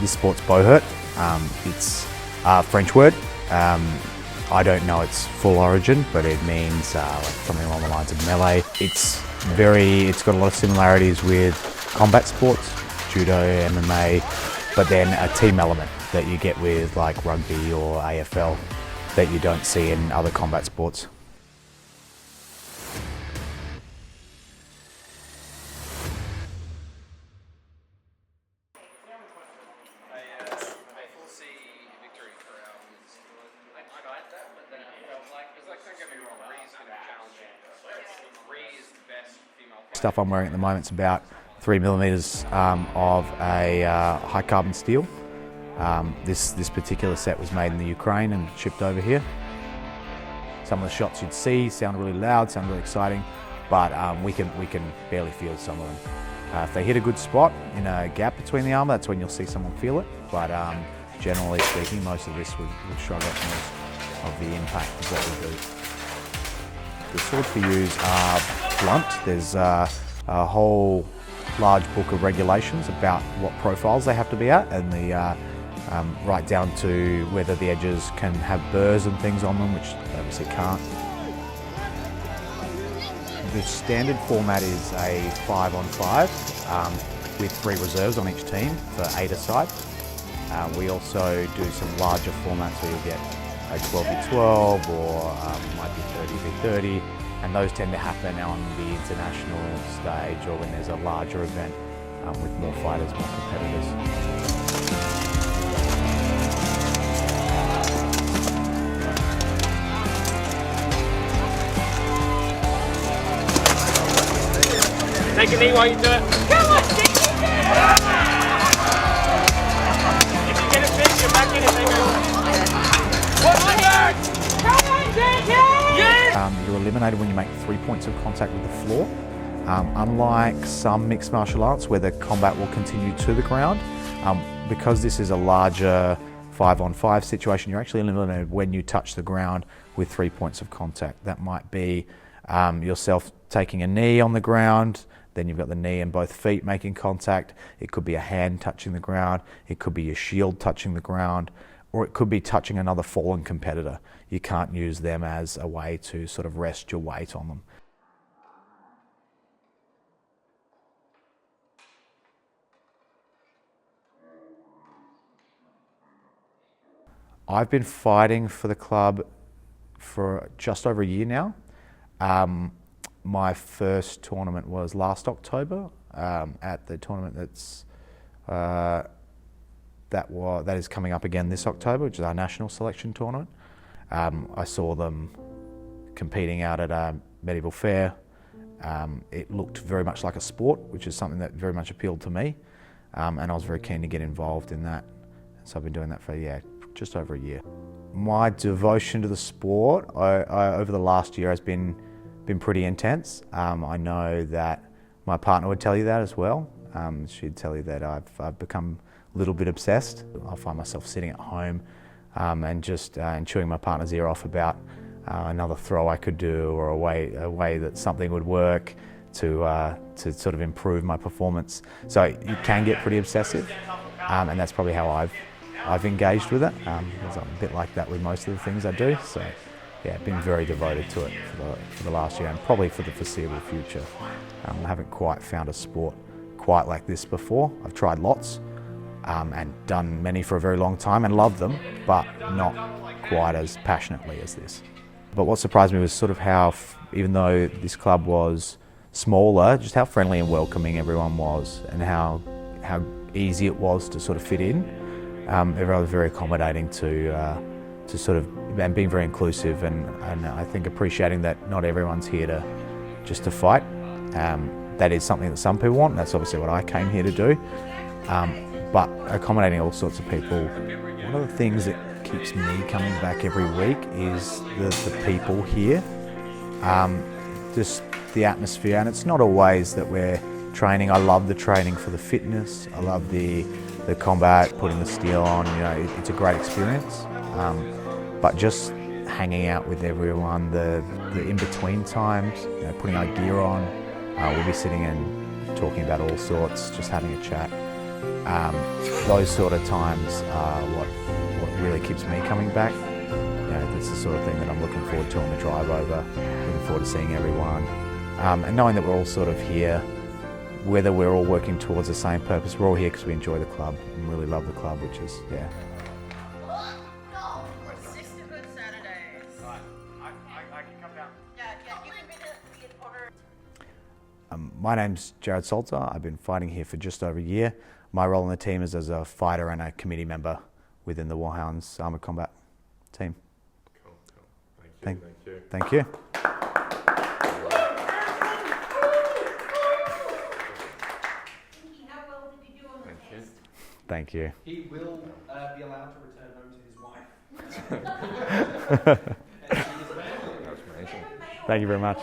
This sport's Buhurt. It's a French word. I don't know its full origin, but it means like something along the lines of melee. It's got a lot of similarities with combat sports, judo, MMA, but then a team element that you get with like rugby or AFL that you don't see in other combat sports. Stuff I'm wearing at the moment is about 3mm of a high carbon steel. This particular set was made in the Ukraine and shipped over here. Some of the shots you'd see sound really loud, sound really exciting, but we can barely feel some of them. If they hit a good spot in a gap between the armour, that's when you'll see someone feel it. But generally speaking, most of this would shrug off most of the impact of what we do. The swords we use are blunt. There's a whole large book of regulations about what profiles they have to be at, and right down to whether the edges can have burrs and things on them, which they obviously can't. The standard format is a 5-on-5 with 3 reserves on each team for 8 aside. We also do some larger formats where you'll get a 12v12 or might be 30v30, and those tend to happen on the international stage or when there's a larger event with more fighters, more competitors. Take a knee while you do it. Come on, take it! If you get a finish, you're back in and take it. What's the guard? Come on, take it! Yes! You're eliminated when you make 3 points of contact with the floor. Unlike some mixed martial arts where the combat will continue to the ground, because this is a larger 5-on-5 situation, you're actually eliminated when you touch the ground with 3 points of contact. That might be yourself taking a knee on the ground, then you've got the knee and both feet making contact. It could be a hand touching the ground, it could be your shield touching the ground, or it could be touching another fallen competitor. You can't use them as a way to sort of rest your weight on them. I've been fighting for the club for just over a year now. My first tournament was last October at the tournament that is coming up again this October, which is our national selection tournament. I saw them competing out at a medieval fair. It looked very much like a sport, which is something that very much appealed to me, and I was very keen to get involved in that. So I've been doing that for just over a year. My devotion to the sport over the last year has been pretty intense. I know that my partner would tell you that as well. She'd tell you that I've become a little bit obsessed. I find myself sitting at home and just chewing my partner's ear off about another throw I could do, or a way that something would work to sort of improve my performance. So you can get pretty obsessive, and that's probably how I've engaged with it. Because I'm a bit like that with most of the things I do. So yeah, I've been very devoted to it for the last year, and probably for the foreseeable future. I haven't quite found a sport quite like this before. I've tried lots and done many for a very long time and loved them, but not quite as passionately as this. But what surprised me was sort of how, even though this club was smaller, just how friendly and welcoming everyone was, and how easy it was to sort of fit in. Everyone was very accommodating to sort of, and being very inclusive, and I think appreciating that not everyone's here to fight. That is something that some people want, and that's obviously what I came here to do. But accommodating all sorts of people. One of the things that keeps me coming back every week is the people here. Just the atmosphere, and it's not always that we're training. I love the training for the fitness. I love the combat, putting the steel on. You know, it's a great experience. But just hanging out with everyone, the in-between times, you know, putting our gear on, we'll be sitting and talking about all sorts, just having a chat. Those sort of times are what really keeps me coming back. You know, that's the sort of thing that I'm looking forward to on the drive over, looking forward to seeing everyone. And knowing that we're all sort of here, whether we're all working towards the same purpose, we're all here because we enjoy the club and really love the club, which is, yeah. My name's Jared Salter. I've been fighting here for just over a year. My role in the team is as a fighter and a committee member within the Warhounds Armoured Combat team. Cool. Thank you. Thank you. How well did he do on the test? Thank you. He will be allowed to return home to his wife. That's amazing. Thank you very much.